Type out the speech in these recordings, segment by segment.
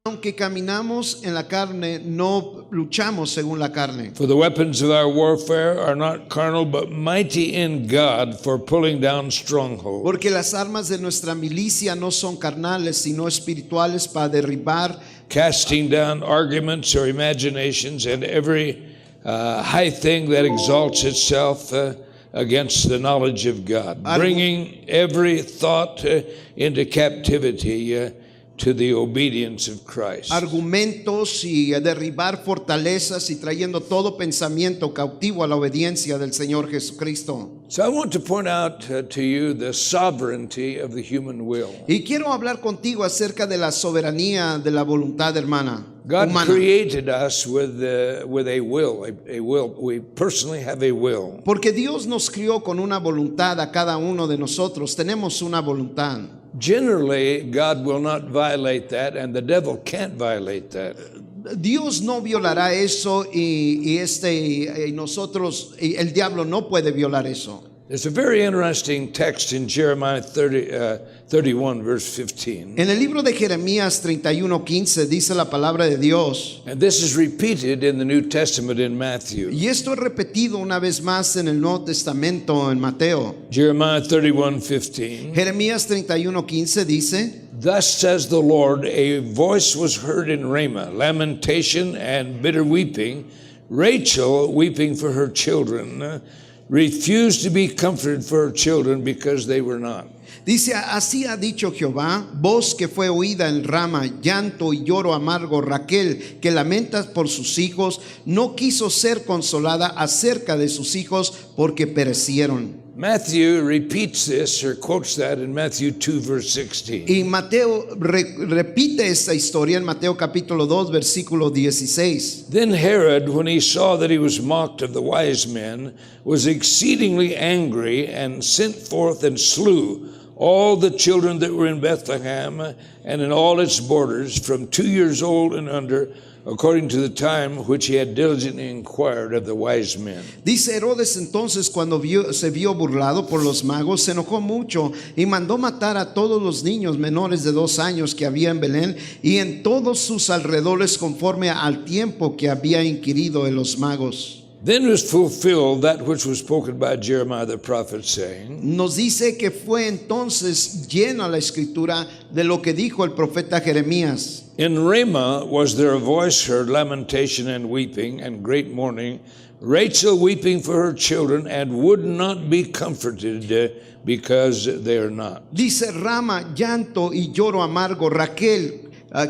Aunque caminamos en la carne, no luchamos según la carne. For the weapons of our warfare are not carnal, but mighty in God for pulling down strongholds. Porque las armas de nuestra milicia no son carnales, sino espirituales para derribar, Casting down arguments or imaginations and every high thing that exalts itself against the knowledge of God, bringing every thought into captivity to the obedience of Christ. argumentos y derribar fortalezas y trayendo todo pensamiento cautivo a la obediencia del Señor Jesucristo. So I want to point out to you the sovereignty of the human will. Y quiero hablar contigo acerca de la soberanía de la voluntad humana. God created us with a will, a will. We personally have a will. Porque Dios nos crió con una voluntad a cada uno de nosotros. Tenemos una voluntad. Generally, God will not violate that, and the devil can't violate that. Dios no violará eso y nosotros, el diablo no puede violar eso. There's a very interesting text in Jeremiah 31, verse 15. En el libro de Jeremías 31:15 dice la palabra de Dios. And this is repeated in the New Testament in Matthew. Y esto es repetido una vez más en el Nuevo Testamento en Mateo. Jeremiah 31:15. Jeremías 31:15 dice: Thus says the Lord, a voice was heard in Ramah, lamentation and bitter weeping, Rachel weeping for her children, refused to be comforted for her children because they were not. Dice, así ha dicho Jehová, voz que fue oída en Rama, llanto y lloro amargo, Raquel, que lamenta por sus hijos, no quiso ser consolada acerca de sus hijos porque perecieron. Matthew repeats this or quotes that in Matthew 2, verse 16. Y Mateo repite esta historia en Mateo capítulo 2, versículo 16. Then Herod, when he saw that he was mocked of the wise men, was exceedingly angry and sent forth and slew all the children that were in Bethlehem and in all its borders from 2 years old and under, according to the time which he had diligently inquired of the wise men. Dice Herodes entonces, cuando se vio burlado por los magos, se enojó mucho y mandó matar a todos los niños menores de 2 años que había en Belén y en todos sus alrededores, conforme al tiempo que había inquirido de los magos. Then was fulfilled that which was spoken by Jeremiah the prophet, saying, Nos dice que fue entonces llena la escritura de lo que dijo el profeta Jeremías. In Ramah was there a voice heard, lamentation and weeping and great mourning, Rachel weeping for her children and would not be comforted because they are not. Dice Rama, llanto y lloro amargo, Raquel,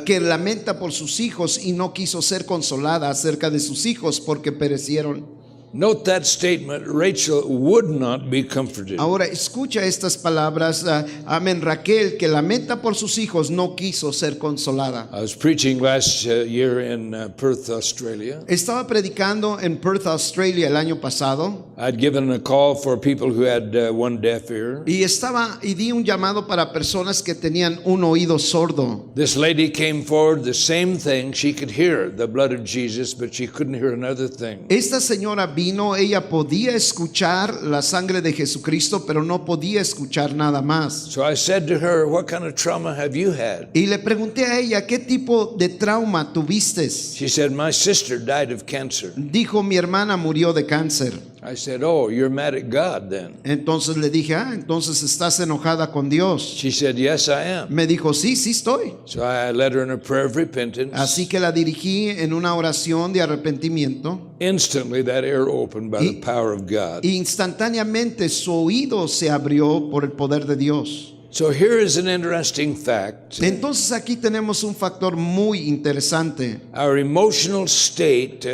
que lamenta por sus hijos y no quiso ser consolada acerca de sus hijos porque perecieron. Note that statement, Rachel would not be comforted. Ahora escucha estas palabras, amén, Raquel, que lamenta por sus hijos, no quiso ser consolada. I was preaching last year in Perth, Australia. Estaba predicando en Perth, Australia el año pasado. I'd given a call for people who had one deaf ear. Y di un llamado para personas que tenían un oído sordo. This lady came forward, the same thing, she could hear the blood of Jesus, but she couldn't hear another thing. Esta señora ella podía escuchar la sangre de Jesucristo, pero no podía escuchar nada más. So I said to her, what kind of trauma have you had? Y le pregunté a ella, ¿qué tipo de trauma tuviste? She said, my sister died of cancer. Dijo, mi hermana murió de cáncer. I said, oh, you're mad at God then. Entonces le dije, entonces estás enojada con Dios. She said, yes, I am. Me dijo, sí estoy. So I led her in a prayer of repentance. Así que la dirigí en una oración de arrepentimiento. Instantly that ear opened by the power of God. Instantáneamente su oído se abrió por el poder de Dios. So here is an interesting fact. Entonces aquí tenemos un factor muy interesante. Our emotional state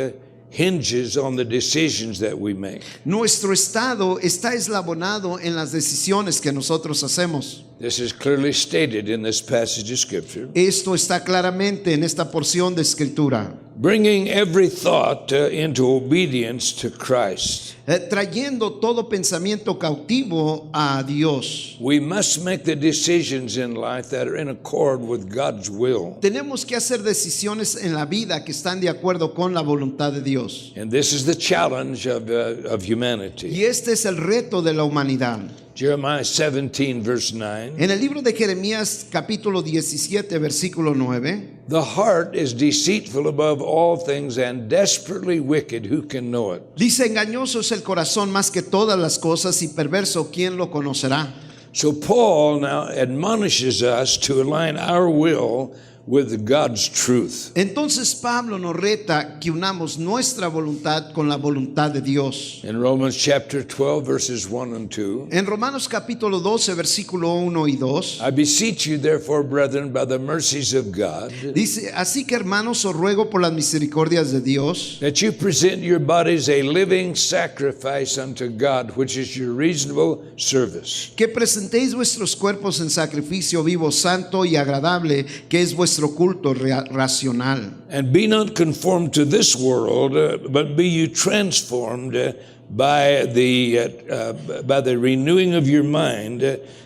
hinges on the decisions that we make. Nuestro estado está eslabonado en las decisiones que nosotros hacemos. This is clearly stated in this passage of Scripture. Esto está claramente en esta porción de escritura. Bringing every thought into obedience to Christ. Trayendo todo pensamiento cautivo a Dios. We must make the decisions in life that are in accord with God's will. Tenemos que hacer decisiones en la vida que están de acuerdo con la voluntad de Dios. And this is the challenge of humanity. Y este es el reto de la humanidad. Jeremiah 17, verse 9. En el libro de Jeremías capítulo 17, versículo 9, The heart is deceitful above all things and desperately wicked. Who can know it? dice: engañoso es el corazón más que todas las cosas y perverso, ¿quién lo conocerá? So Paul now admonishes us to align our will with God's truth. Entonces Pablo nos reta que unamos nuestra voluntad con la voluntad de Dios. In Romans chapter 12, verses 1 and 2. En Romanos capítulo 12, versículo 1 y 2, I beseech you, therefore, brethren, by the mercies of God, dice: así que, hermanos, os ruego por las misericordias de Dios, that you present your bodies a living sacrifice unto God, which is your reasonable service. que presentéis vuestros cuerpos en sacrificio vivo, santo y agradable, que es vuestro culto racional. And be not conformed to this world, but be you transformed by the renewing of your mind,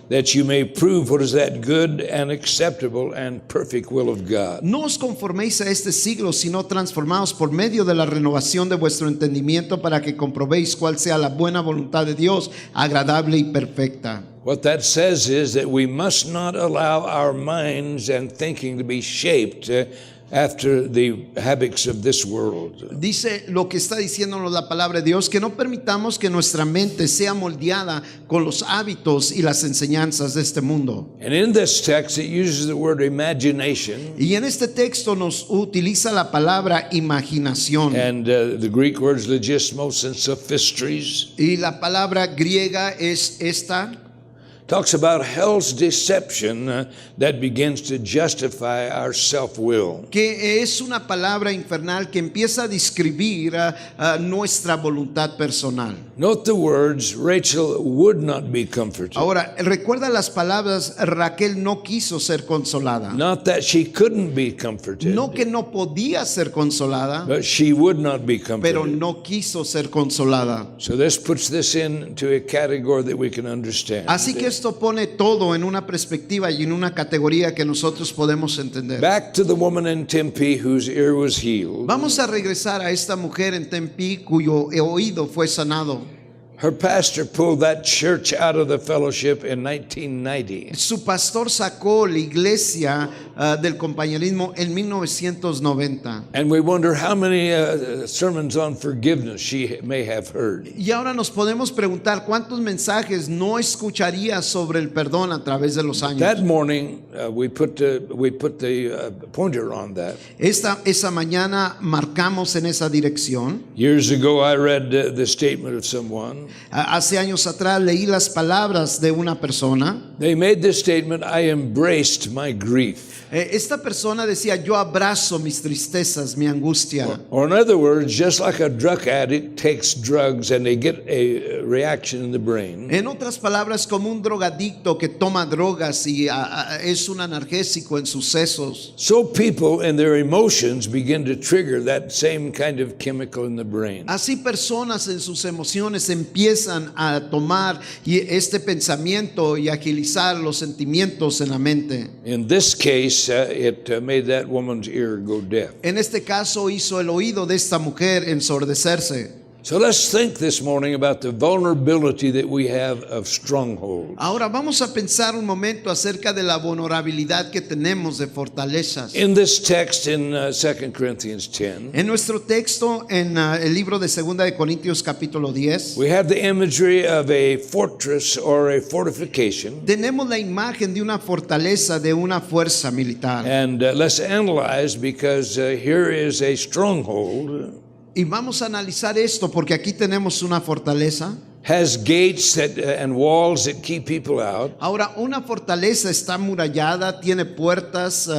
that you may prove what is that good and acceptable and perfect will of God. No os conforméis a este siglo, sino transformaos por medio de la renovación de vuestro entendimiento, para que comprobéis cuál sea la buena voluntad de Dios, agradable y perfecta. What that says is that we must not allow our minds and thinking to be shaped after the habits of this world. Dice lo que está diciéndonos la palabra de Dios, que no permitamos que nuestra mente sea moldeada con los hábitos y las enseñanzas de este mundo. And in this text it uses the word imagination, Y en este texto nos utiliza la palabra imaginación. and the Greek words logismos and sophistries. Y la palabra griega es esta. Talks about hell's deception that begins to justify our self-will. Que es una palabra infernal que empieza a describir nuestra voluntad personal. Note the words, Rachel would not be comforted. Ahora, recuerda las palabras: Raquel no quiso ser consolada. Not that she couldn't be comforted, No que no podía ser consolada, but she would not be pero comforted. no quiso ser consolada. So this puts this into a category that we can understand. Así que esto pone todo en una perspectiva y en una categoría que nosotros podemos entender. Back to the woman in Tempe whose ear was healed. Vamos a regresar a esta mujer en Tempe cuyo oído fue sanado. Her pastor pulled that church out of the fellowship in 1990. Su pastor sacó la iglesia del compañerismo en 1990. And we wonder how many sermons on forgiveness she may have heard. Y ahora nos podemos preguntar cuántos mensajes no escucharía sobre el perdón a través de los años. That morning, we put the pointer on that. Esa mañana marcamos en esa dirección. Years ago, I read the statement of someone. Hace años atrás leí las palabras de una persona. They made this statement, I embraced my grief. Esta persona decía: yo abrazo mis tristezas, mi angustia. Or in other words, just like a drug addict takes drugs and they get a reaction in the brain. En otras palabras, como un drogadicto que toma drogas y es un analgésico en sus sesos. So people and their emotions begin to trigger that same kind of chemical in the brain. Así personas en sus emociones empiezan a tomar este pensamiento y agilizar los sentimientos en la mente. In this case, it made that woman's ear go deaf. En este caso hizo el oído de esta mujer ensordecerse. So let's think this morning about the vulnerability that we have of strongholds. Ahora vamos a pensar un momento acerca de la vulnerabilidad que tenemos de fortalezas. In this text in 2 Corinthians 10, En nuestro texto en el libro de 2 de Corintios capítulo 10, we have the imagery of a fortress or a fortification. tenemos la imagen de una fortaleza, de una fuerza militar. And let's analyze, because here is a stronghold. Y vamos a analizar esto porque aquí tenemos una fortaleza. Has gates that, and walls that keep people out. Ahora, una fortaleza está amurallada, tiene puertas,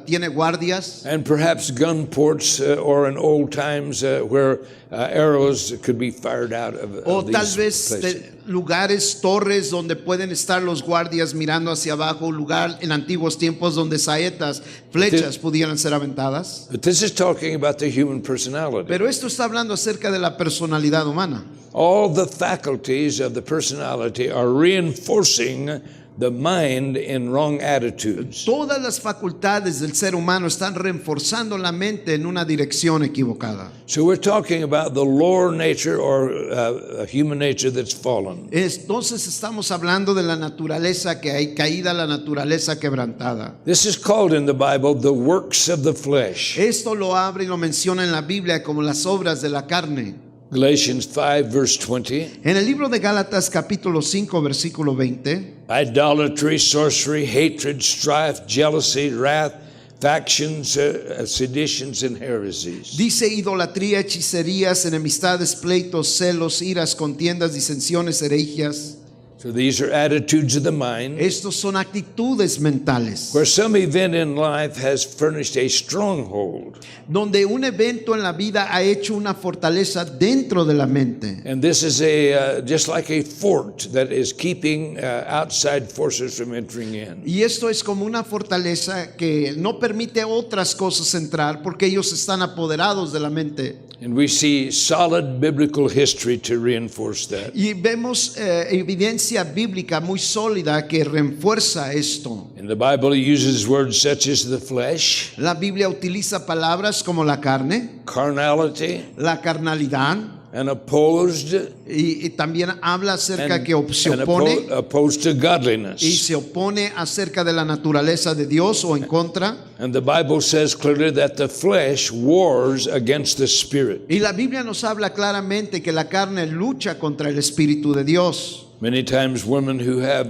tiene guardias. And perhaps gun ports, or in old times where arrows could be fired out of O these tal vez places. lugares, torres donde pueden estar los guardias mirando hacia abajo, un lugar en antiguos tiempos donde saetas, flechas pudieran ser aventadas. But this is talking about the human personality. Pero esto está hablando acerca de la personalidad humana. All the faculties of the personality are reinforcing the mind in wrong attitudes. Todas las facultades del ser humano están reforzando la mente en una dirección equivocada. So we're talking about the lower nature or human nature that's fallen. Entonces estamos hablando de la naturaleza que hay caída, la naturaleza quebrantada. This is called in the Bible the works of the flesh. Esto lo abre y lo menciona en la Biblia como las obras de la carne. Galatians 5 verse 20. En el libro de Gálatas capítulo 5 versículo 20. Idolatry, sorcery, hatred, strife, jealousy, wrath, factions, seditions, and heresies. Dice idolatría, hechicerías, enemistades, pleitos, celos, iras, contiendas, disensiones, herejías. So these are attitudes of the mind, Estos son actitudes mentales, where some event in life has furnished a stronghold. donde un evento en la vida ha hecho una fortaleza dentro de la mente. And this is a just like a fort that is keeping outside forces from entering in. Y esto es como una fortaleza que no permite otras cosas entrar porque ellos están apoderados de la mente. And we see solid biblical history to reinforce that. Y vemos evidencia bíblica muy sólida que refuerza esto. In the Bible, he uses words such as the flesh, La Biblia utiliza palabras como la carne, carnality, la carnalidad, and opposed, y también habla acerca and, que se opone opposed to y godliness. se opone acerca de la naturaleza de Dios o en contra. And the Bible says clearly that the flesh wars against the spirit. Y la Biblia nos habla claramente que la carne lucha contra el Espíritu de Dios. Many times women who have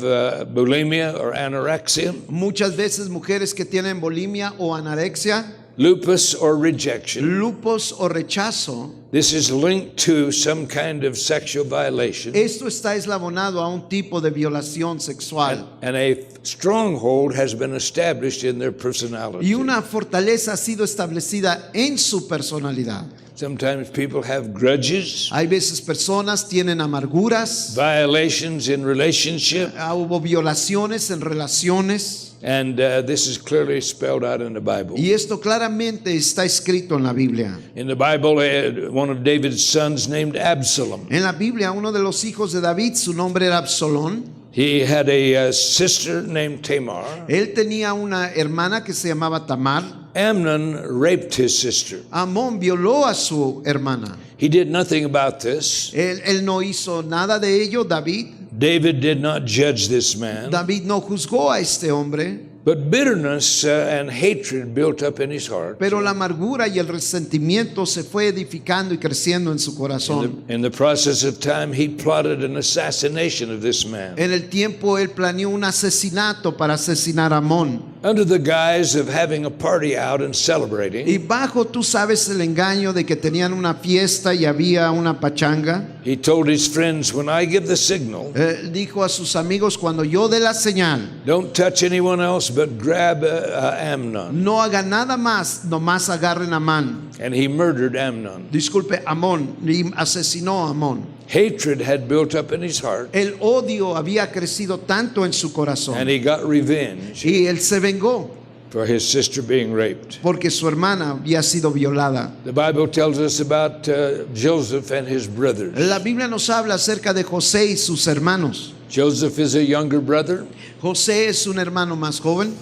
bulimia or anorexia, Muchas veces mujeres que tienen bulimia o anorexia, lupus or rejection, lupus o rechazo, this is linked to some kind of sexual violation. esto está eslabonado a un tipo de violación sexual. And a stronghold has been established in their personality. Y una fortaleza ha sido establecida en su personalidad. Sometimes people have grudges, Hay veces personas tienen amarguras, violations in relationship, hubo violaciones en relaciones. and this is clearly spelled out in the Bible. Y esto claramente está escrito en la Biblia. In the Bible, one of David's sons named Absalom. En la Biblia, uno de los hijos de David, su nombre era Absalón. He had a sister named Tamar. Él tenía una hermana que se llamaba Tamar. Amnon raped his sister. Amón violó a su hermana. He did nothing about this. Él no hizo nada de ello, David. David did not judge this man. David no juzgó a este hombre. But bitterness and hatred built up in his heart. Pero la amargura y el resentimiento se fue edificando y creciendo en su corazón. In the process of time, he plotted an assassination of this man. En el tiempo él planeó un asesinato para asesinar a Amón. Under the guise of having a party out and celebrating, Y bajo, tú sabes, el engaño de que tenían una fiesta y había una pachanga, he told his friends, when I give the signal, dijo a sus amigos, cuando yo dé la señal, don't touch anyone else but grab Amnon. no haga nada más, nomás agarren a Amán. And he murdered Amnon. Disculpe, Amón, y asesinó a Amón. Hatred had built up in his heart, El odio había crecido tanto en su corazón and he got revenge y él se vengó for his sister being raped. porque su hermana había sido violada. The Bible tells us about Joseph and his brothers. La Biblia nos habla acerca de José y sus hermanos. Joseph is a younger brother. José es un hermano más joven.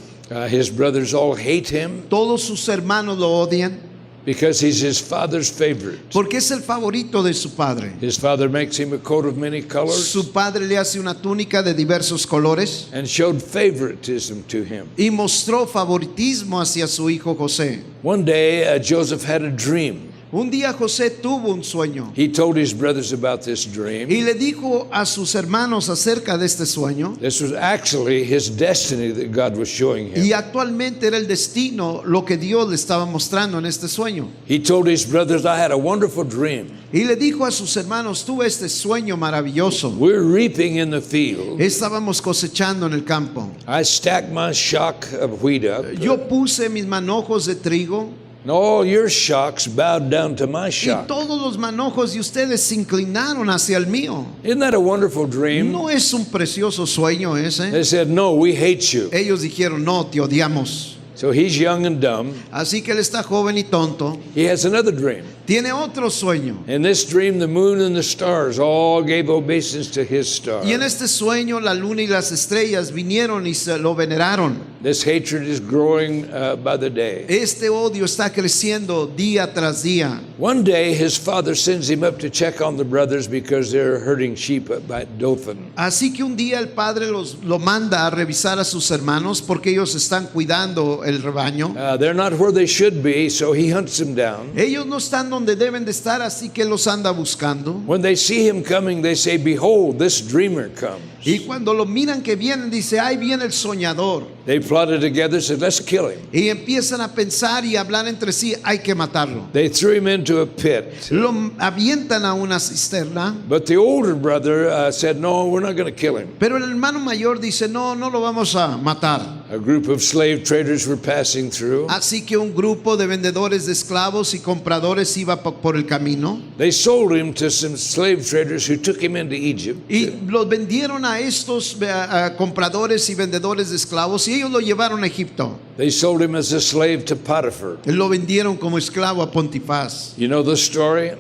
His brothers all hate him Todos sus hermanos lo odian because he's his father's favorite. porque es el favorito de su padre. His father makes him a coat of many colors Su padre le hace una túnica de diversos colores and showed favoritism to him. y mostró favoritismo hacia su hijo José. One day, Joseph had a dream. Un día José tuvo un sueño He told his brothers about this dream. y le dijo a sus hermanos acerca de este sueño. This was actually his destiny that God was showing him. Y actualmente era el destino lo que Dios le estaba mostrando en este sueño. He told his brothers, I had a wonderful dream. Y le dijo a sus hermanos, tuve este sueño maravilloso. We're reaping in the field. Estábamos cosechando en el campo. I stacked my shock of wheat up, Yo puse mis manojos de trigo and all your shocks bowed down to my y shock. todos los manojos de ustedes se inclinaron hacia el mío. Isn't that a wonderful dream? ¿No es un precioso sueño ese? They said, no, we hate you. Ellos dijeron, no, te odiamos. So he's young and dumb. Así que él está joven y tonto. He has another dream. Tiene otro sueño. In this dream, the moon and the stars all gave obeisance to his star. Y en este sueño la luna y las estrellas vinieron y se lo veneraron. This hatred is growing by the day. Este odio está creciendo día tras día. One day, his father sends him up to check on the brothers because they're herding sheep by Dothan. Así que un día el padre lo manda a revisar a sus hermanos porque ellos están cuidando el rebaño. They're not where they should be, so he hunts them down. Ellos no están donde deben de estar, así que los anda buscando. When they see him coming, they say, "Behold, this dreamer comes." Y cuando lo miran que vienen, dice, ahí viene el soñador. They plotted together, said, "Let's kill him." Y empiezan a pensar y hablar entre sí, hay que matarlo. They threw him into a pit. Lo avientan a una cisterna. But the older brother said, "No, we're not going to kill him." Pero el hermano mayor dice, no lo vamos a matar. A group of slave traders were passing through. Así que un grupo de vendedores de esclavos y compradores iba por el camino. They sold him to some slave traders who took him into Egypt. Y los vendieron a estos compradores y vendedores de esclavos y ellos lo llevaron a Egipto. They sold him as a slave to Potiphar. Lo vendieron como esclavo a Pontifaz. You know the story?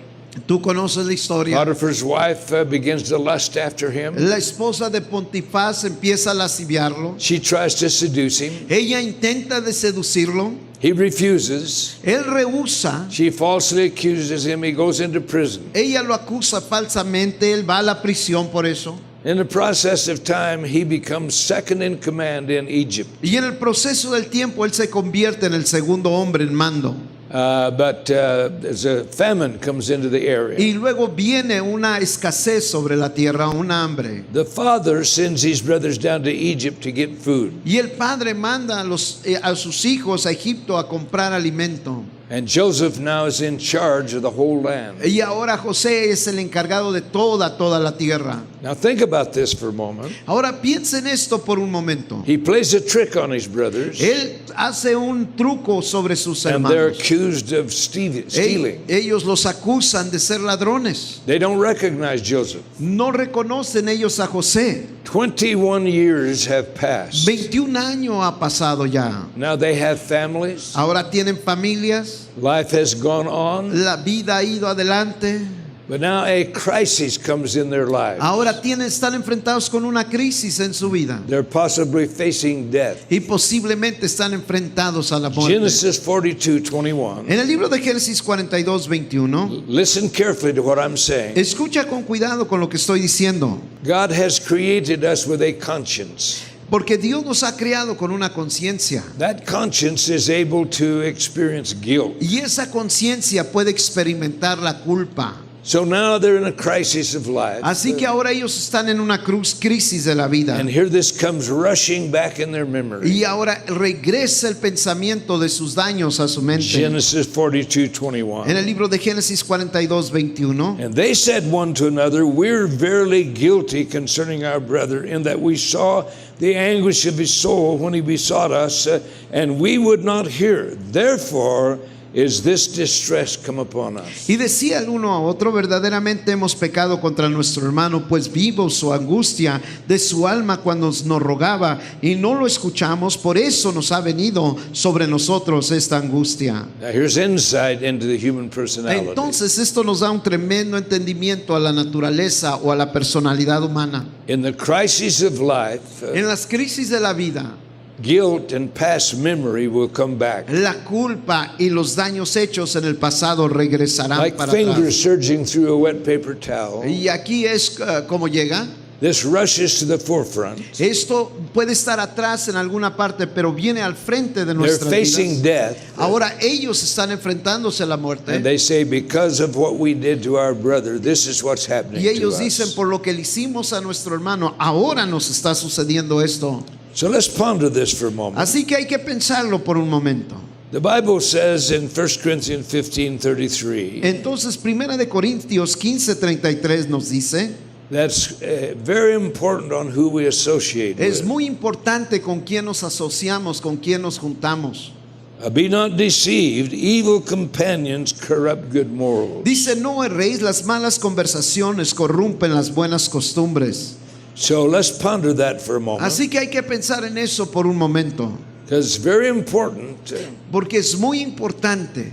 ¿Tú conoces la historia? Potiphar's wife begins to lust after him. La esposa de Pontifaz empieza a lasciviarlo. She tries to seduce him. Ella intenta de seducirlo. He refuses. Él rehúsa. She falsely accuses him. He goes into prison. Ella lo acusa falsamente. Él va a la prisión por eso. In the process of time, he becomes second in command in Egypt. Y en el proceso del tiempo, él se convierte en el segundo hombre en mando. But as a famine comes into the area, Y luego viene una escasez sobre la tierra, una hambre. the father sends his brothers down to Egypt to get food. Y el padre manda a sus hijos a Egipto a comprar alimento. And Joseph now is in charge of the whole land. Y ahora José es el encargado de toda la tierra. Now think about this for a moment. Ahora piensen esto por un momento. He plays a trick on his brothers, Él hace un truco sobre sus and they're hermanos. accused of stealing. Ellos los acusan de ser ladrones. They don't recognize Joseph. No reconocen ellos a José. 21 years have passed. 21 años ha pasado ya. Now they have families. Ahora tienen familias. Life has gone on. La vida ha ido adelante. But now a crisis comes in their lives. Ahora están enfrentados con una crisis en su vida. They're possibly facing death. Y posiblemente están enfrentados a la muerte. Genesis 42:21. En el libro de Génesis 42:21, Listen carefully to what I'm saying. escucha con cuidado con lo que estoy diciendo. God has created us with a conscience. Porque Dios nos ha creado con una conciencia. That conscience is able to experience guilt. Y esa conciencia puede experimentar la culpa. So now they're in a crisis of life. Así que ahora ellos están en una crisis de la vida. And here this comes rushing back in their memory. Y ahora regresa el pensamiento de sus daños a su mente. Genesis En 42:21. el libro de Génesis 42:21. And they said one to another, "We're verily guilty concerning our brother, in that we saw the anguish of his soul when he besought us, and we would not hear. Therefore is this distress come upon us." Y decía el uno a otro, verdaderamente hemos pecado contra nuestro hermano, pues vimos su angustia de su alma cuando nos rogaba y no lo escuchamos, por eso nos ha venido sobre nosotros esta angustia. Now here's insight into the human personality. Entonces esto nos da un tremendo entendimiento a la naturaleza o a la personalidad humana. In the crisis of life, En las crisis de la vida, guilt and past memory will come back. la culpa y los daños hechos en el pasado regresarán Like para fingers atrás. surging through a wet paper towel. Y aquí es como llega. This rushes to the forefront. Esto puede estar atrás en alguna parte, pero viene al frente de They're nuestras facing vidas. death. Ahora ellos están enfrentándose a la muerte. And they say, because of what we did to our brother, this is what's happening Y ellos to dicen, us. por lo que le hicimos a nuestro hermano, ahora nos está sucediendo esto. So let's ponder this for a moment. Así que hay que pensarlo por un momento. The Bible says in 1 Corinthians 15:33, Entonces, 1 de Corintios 15:33 nos dice, that's very important on who we associate es with. muy importante con quién nos asociamos, con quién nos juntamos. Be not deceived, evil companions corrupt good morals. Dice, no erréis, las malas conversaciones corrompen las buenas costumbres. So let's ponder that for a moment. Así que hay que pensar en eso por un momento. Because it's very important porque es muy importante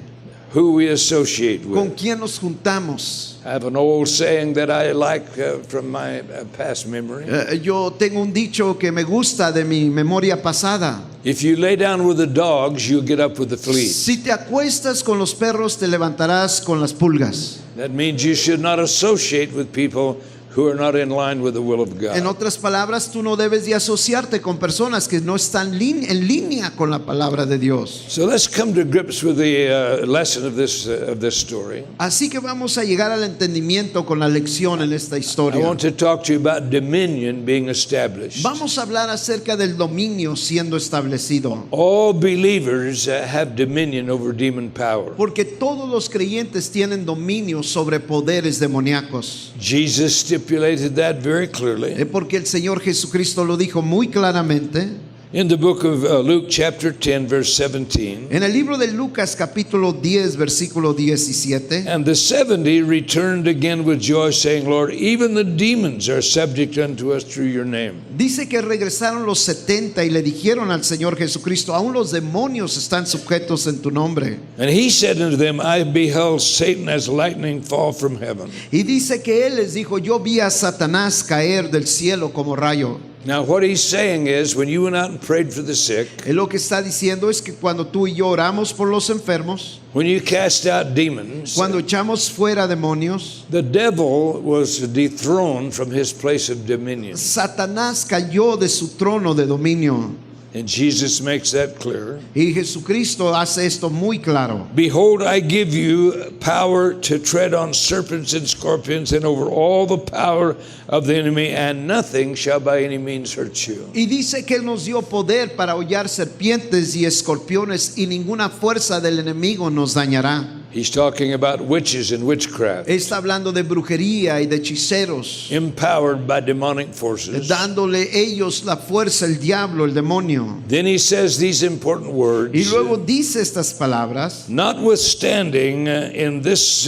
who we associate con with. quién nos juntamos. I have an old saying that I like from my past memory. Yo tengo un dicho que me gusta de mi memoria pasada. If you lay down with the dogs, you'll get up with the fleas. Si te acuestas con los perros, te levantarás con las pulgas. That means you should not associate with people who are not in line with the will of En God. otras palabras, tú no debes de asociarte con personas que no están en línea con la palabra de Dios. So let's come to grips with the lesson of this story. Así que vamos a llegar al entendimiento con la lección en esta I historia. want to talk to you about dominion being established. Vamos a hablar acerca del dominio siendo establecido. All believers have dominion over demon power. Porque todos los creyentes tienen dominio sobre poderes demoníacos. Jesus stipulated that very clearly. Porque el Señor Jesucristo lo dijo muy claramente. In the book of Luke chapter 10 verse 17, En el libro de Lucas capítulo 10 versículo 17. and the 70 returned again with joy, saying, Lord, even the demons are subject unto us through your name. Dice que regresaron los 70 y le dijeron al Señor Jesucristo, aún los demonios están sujetos en tu nombre. And he said unto them, I beheld Satan as lightning fall from heaven. Y dice que él les dijo, yo vi a Satanás caer del cielo como rayo. Now what he's saying is, when you went out and prayed for the sick, Él lo que está diciendo es que cuando tú y yo oramos por los enfermos, when you cast out demons, cuando echamos fuera demonios, the devil was dethroned from his place of dominion. Satanás cayó de su trono de dominio. And Jesus makes that clear. Y Jesucristo hace esto muy claro. Behold, I give you power to tread on serpents and scorpions and over all the power of the enemy, and nothing shall by any means hurt you. Y dice que Él nos dio poder para hollar serpientes y escorpiones y ninguna fuerza del enemigo nos dañará. He's talking about witches and witchcraft, Está hablando de brujería y de hechiceros, empowered by demonic forces. dándole ellos la fuerza, el diablo, el demonio. Then he says these important words. Y luego dice estas palabras. Notwithstanding, in this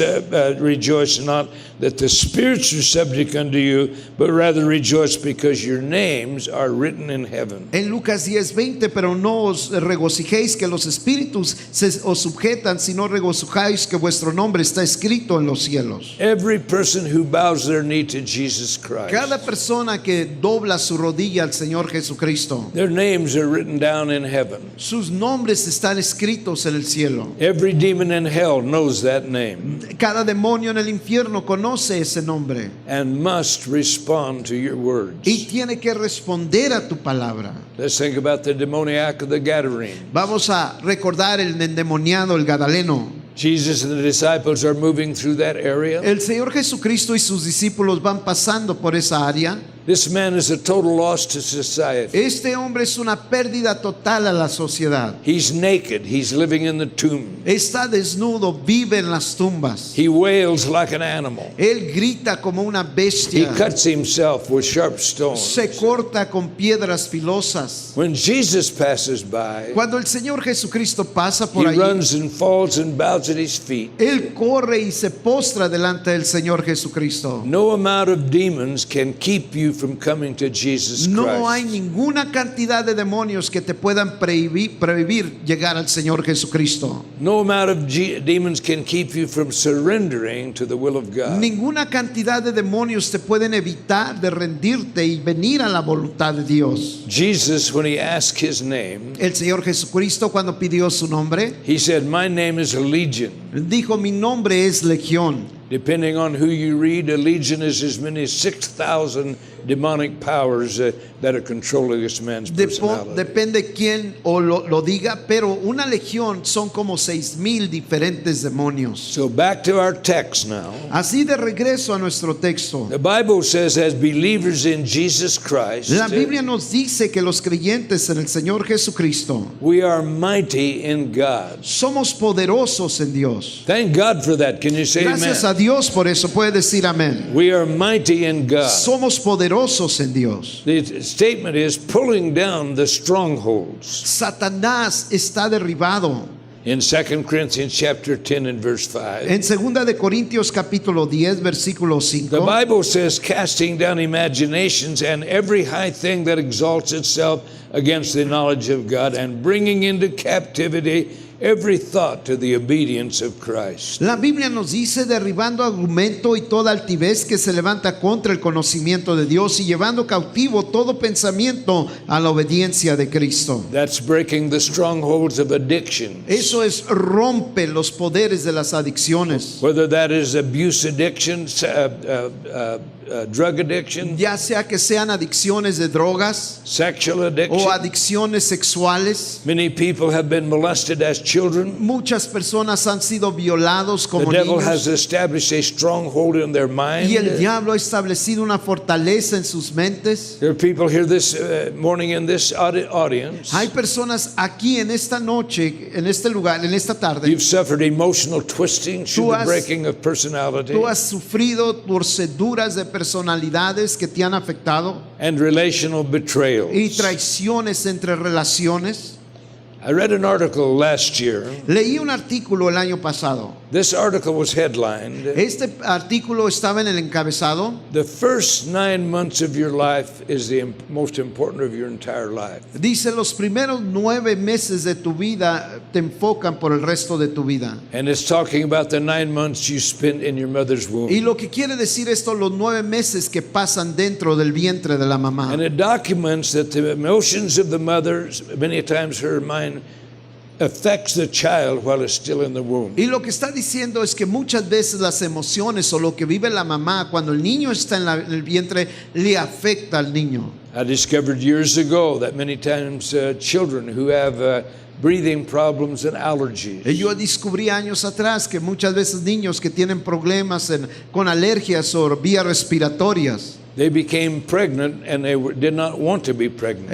rejoice not that the spirits are subject unto you, but rather rejoice because your names are written in heaven. En Lucas 10:20, pero no os regocijéis que los espíritus os sujetan, sino regocijáis que vuestro nombre está escrito en los cielos. Every person who bows their knee to Jesus Christ, Cada persona que dobla su rodilla al Señor Jesucristo, their names are written down in heaven. sus nombres están escritos en el cielo. Every demon in hell knows that name Cada demonio en el infierno conoce ese nombre and must respond to your words. y tiene que responder a tu palabra. Let's think about the demoniac of the Gadarene. Vamos a recordar el endemoniado, el Gadaleno. Jesus and the disciples are moving through that area. El Señor Jesucristo y sus discípulos van pasando por esa área. This man is a total loss to society. Este hombre es una pérdida total a la sociedad. He's naked. He's living in the tomb. Está desnudo, vive en las tumbas. He wails like an animal. Él grita como una He bestia. cuts himself with sharp stones. Se corta con piedras filosas. When Jesus passes by, Cuando el Señor Jesucristo pasa he por ahí, runs and falls and bows at his feet. Él corre y se postra delante del Señor Jesucristo. No amount of demons can keep you from coming to Jesus No hay Christ. ninguna cantidad de demonios que te puedan prohibir llegar al Señor Jesucristo. No amount of demons can keep you from surrendering to the will of God. Ninguna cantidad de demonios te pueden evitar de rendirte y venir a la voluntad de Dios. Jesus, when he asked his name, El Señor Jesucristo, cuando pidió su nombre, he said, my name is a legion. dijo, mi nombre es Legión. Depending on who you read, a legion is as many as 6,000 demonic powers that are controlling this man's personality. Depende quién lo diga, pero una legión son como 6,000 diferentes demonios. So back to our text now. Así de regreso a nuestro texto. The Bible says, as believers in Jesus Christ, La Biblia nos dice que los creyentes en el Señor Jesucristo we are mighty in God. somos poderosos en Dios. Thank God for that. Can you say Gracias a amen? Dios por eso. Puede decir amén. We are mighty in God. Somos poderosos en Dios. The statement is pulling down the strongholds. Satanás está derribado. In 2 Corinthians chapter 10 and verse 5. En 2 de Corintios capítulo 10, versículo The 5, Bible says, casting down imaginations and every high thing that exalts itself against the knowledge of God, and bringing into captivity every thought to the obedience of Christ. la Biblia nos dice derribando argumento y toda altivez que se levanta contra el conocimiento de Dios y llevando cautivo todo pensamiento a la obediencia de Cristo. That's breaking the strongholds of addiction. Eso es rompe los poderes de las adicciones, Whether that is abuse addiction, drug addiction, ya sea que sean adicciones de drogas sexual addiction. o adicciones sexuales. Many people have been molested as children. Muchas personas han sido violados The como devil niños has established a stronghold in their mind. y el diablo ha establecido una fortaleza en sus mentes. There are people here this morning in this audience. Hay personas aquí en esta noche, en este lugar, en esta tarde. You've suffered emotional twisting through the breaking of personality Tú has sufrido torceduras de personalidades que te han afectado and relational betrayals. y traiciones entre relaciones. I read an article last year. Leí un artículo el año pasado. This article was headlined, Este artículo estaba en el encabezado. "The first 9 months of your life is the most important of your entire life." Dice, los primeros 9 meses de tu vida te enfocan por el resto de tu vida. And it's talking about the 9 months you spent in your mother's womb. Y lo que quiere decir esto, los 9 meses que pasan dentro del vientre de la mamá. And it documents that the emotions of the mother, many times her mind, affects the child while it's still in the womb. Y lo que está diciendo es que muchas veces las emociones o lo que vive la mamá cuando el niño está en el vientre le afecta al niño. I discovered years ago that many times children who have breathing problems and allergies, Y yo descubrí años atrás que muchas veces niños que tienen problemas con alergias o vías respiratorias, they became pregnant and they did not want to be pregnant.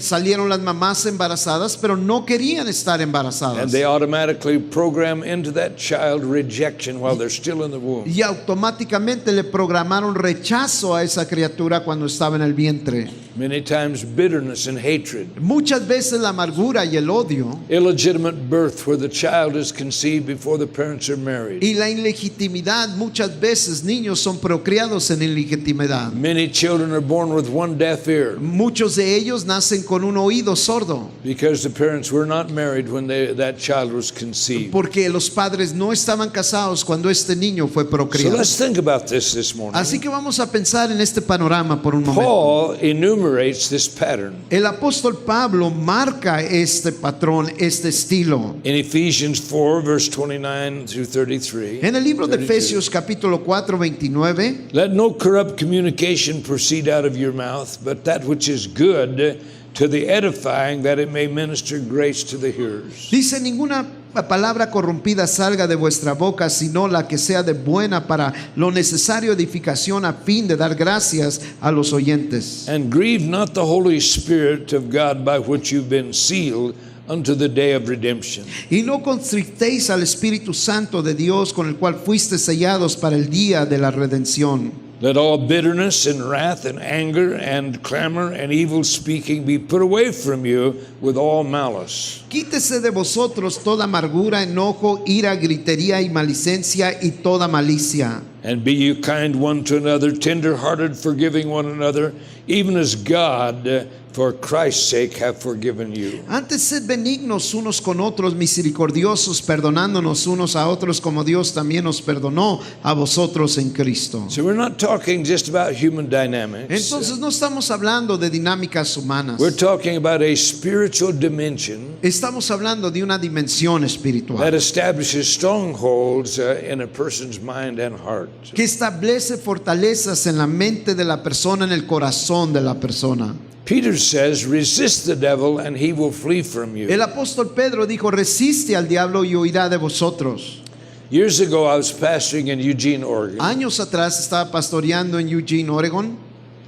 salieron las mamás embarazadas, pero no querían estar And embarazadas. they automatically program into that child rejection while they're still in the womb. Y automáticamente le programaron rechazo a esa criatura cuando estaba en el vientre. Many times bitterness and hatred. Muchas veces la amargura y el odio Illegitimate birth where the child is conceived before the parents are married. y la ilegitimidad. Muchas veces niños son procreados en ilegitimidad. Many children are born with one deaf ear Muchos de ellos nacen con un oído sordo because the parents were not married when that child was conceived. porque los padres no estaban casados cuando este niño fue So procreado. let's think about this morning. Así que vamos a pensar en este panorama por un momento. Paul enumerates this pattern El apóstol Pablo marca este patrón, este estilo. in Ephesians 4 verse 29 through 33. En el libro de 32. Efesios capítulo 4, 29, Let no corrupt communication proceed out of your mouth, but that which is good to the edifying, that it may minister grace to the hearers. dice, ninguna palabra corrompida salga de vuestra boca, sino la que sea de buena para lo necesario edificación a fin de dar gracias a los oyentes. And grieve not the Holy Spirit of God, by which you've been sealed unto the day of redemption. Y no constrictéis al Espíritu Santo de Dios, con el cual fuiste sellados para el día de la redención. Let all bitterness and wrath and anger and clamor and evil speaking be put away from you with all malice. Quítese de vosotros toda amargura, enojo, ira, gritería y malicencia y toda malicia. And be you kind one to another, tender-hearted, forgiving one another, even as God, for Christ's sake, have forgiven you. Antes sed benignos unos con otros, misericordiosos, perdonándonos unos a otros como Dios también nos perdonó a vosotros en Cristo. So we're not talking just about human dynamics. Entonces no estamos hablando de dinámicas humanas. We're talking about a spiritual dimension Estamos hablando de una dimensión that espiritual establishes strongholds in a person's mind and heart. que establece fortalezas en la mente de la persona, en el corazón de la persona. Peter says, resist the devil and he will flee from you. El apóstol Pedro dijo, resiste al diablo y huirá de vosotros. Years ago, I was pastoring in Eugene, Oregon. Años atrás estaba pastoreando en Eugene, Oregon.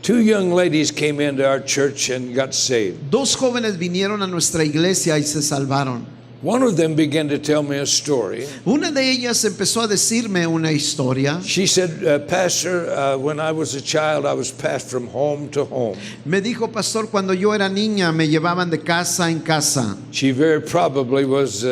2 young ladies came into our church and got saved. 2 jóvenes vinieron a nuestra iglesia y se salvaron. One of them began to tell me a story. Una de ellas empezó a decirme una historia. She said, Pastor, when I was a child, I was passed from home to home. Me dijo, pastor, cuando yo era niña me llevaban de casa en casa. She very probably was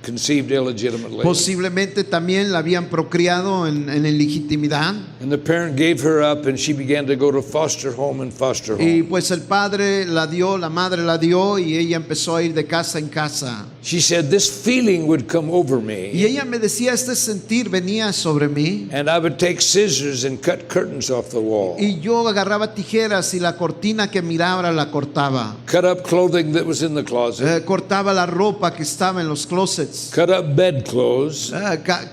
conceived illegitimately. Posiblemente también la habían procreado en ilegitimidad. And the parent gave her up and she began to go to foster home and foster Y home. pues el padre la dio, la madre la dio y ella empezó a ir de casa en casa. She said, this feeling would come over Y me. ella me decía, este sentir venía sobre mí. And I would take scissors and cut curtains off the wall. Y yo agarraba tijeras y la cortina que miraba la cortaba. Cut up clothing that was in the closet. Cortaba la ropa que estaba en los closets. Cut up bed clothes.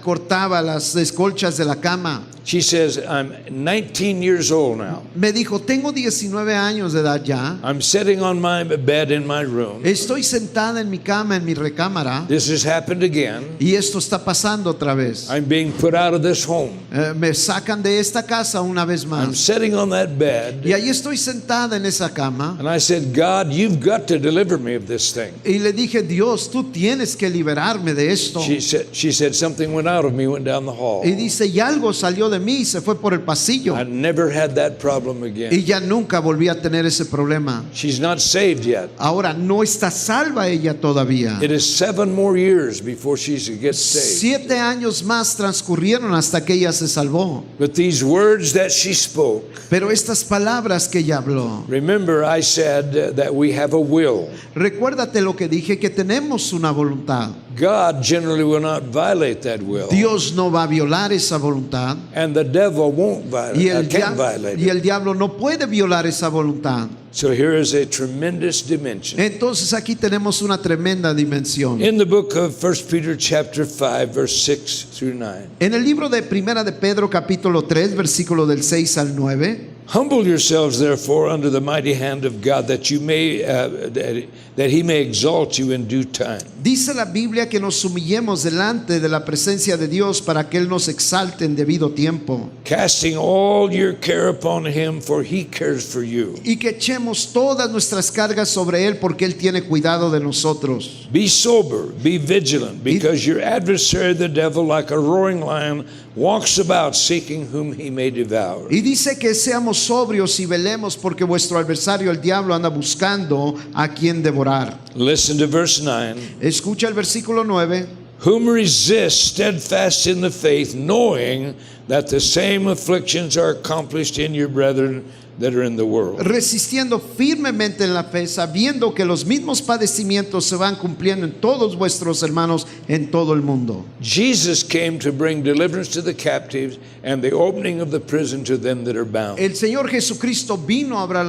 Cortaba las escolchas de la cama. She says, I'm 19 years old now. Me dijo, tengo 19 años de edad ya. I'm sitting on my bed in my room. Estoy sentada en mi cama, en mi recámara. This has happened again. Y esto está pasando otra vez. I'm being put out of this home. Me sacan de esta casa una vez I'm más. sitting on that bed. Y ahí estoy sentada en esa cama. And I said, God, you've got to deliver me of this thing. Y le dije, Dios, tú tienes que liberarme de esto. She said something went out of me, went down the hall. Y dice, y algo salió de mí y se fue por el pasillo. I never had that problem Y again. ya nunca volví a tener ese problema. She's not saved yet. Ahora no está salva ella todavía. It is 7 more years before she gets saved. 7 años más transcurrieron hasta que ella se salvó. But these words that she spoke, Pero estas palabras que ella habló, remember I said that we have a will. recuérdate lo que dije, que tenemos una voluntad. God generally will not violate that will. Dios no va a violar esa voluntad. And the devil won't Y can't violate it. el diablo no puede violar esa voluntad. So here is a tremendous dimension. Entonces aquí tenemos una tremenda dimensión. In the book of 1 Peter chapter 5 verse 6 through 9. En el libro de Primera de Pedro capítulo 3 versículo del 6 al 9. Humble yourselves therefore under the mighty hand of God that you may that he may exalt you in due time. Dice la Biblia que nos humillemos delante de la presencia de Dios para que Él nos exalte en debido tiempo. Casting all your care upon him, for he cares for you. Y que echemos todas nuestras cargas sobre Él porque Él tiene cuidado de nosotros. Be sober, be vigilant, because your adversary the devil, like a roaring lion, walks about seeking whom he may devour. Y dice que seamos sobrios y velemos porque vuestro adversario el diablo anda buscando a quien devorar. Listen to verse 9. Escucha el versículo 9. Whom resist steadfast in the faith, knowing that the same afflictions are accomplished in your brethren that are in the world. Resistiendo firmemente en la fe, sabiendo que los mismos padecimientos se van cumpliendo en todos vuestros hermanos en todo el mundo. Jesus came to bring deliverance to the captives and the opening of the prison to them that are bound. El Señor Jesucristo vino a abrir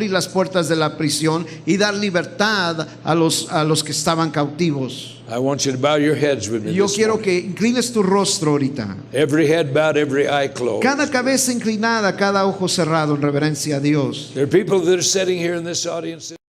las puertas de la prisión y dar libertad a los que estaban cautivos. I want you to bow your heads with me Yo this quiero morning. que inclines tu rostro ahorita. Every head bowed, every eye closed. Cada cabeza inclinada, cada ojo cerrado en reverencia a Dios. There are people that are sitting here in this audience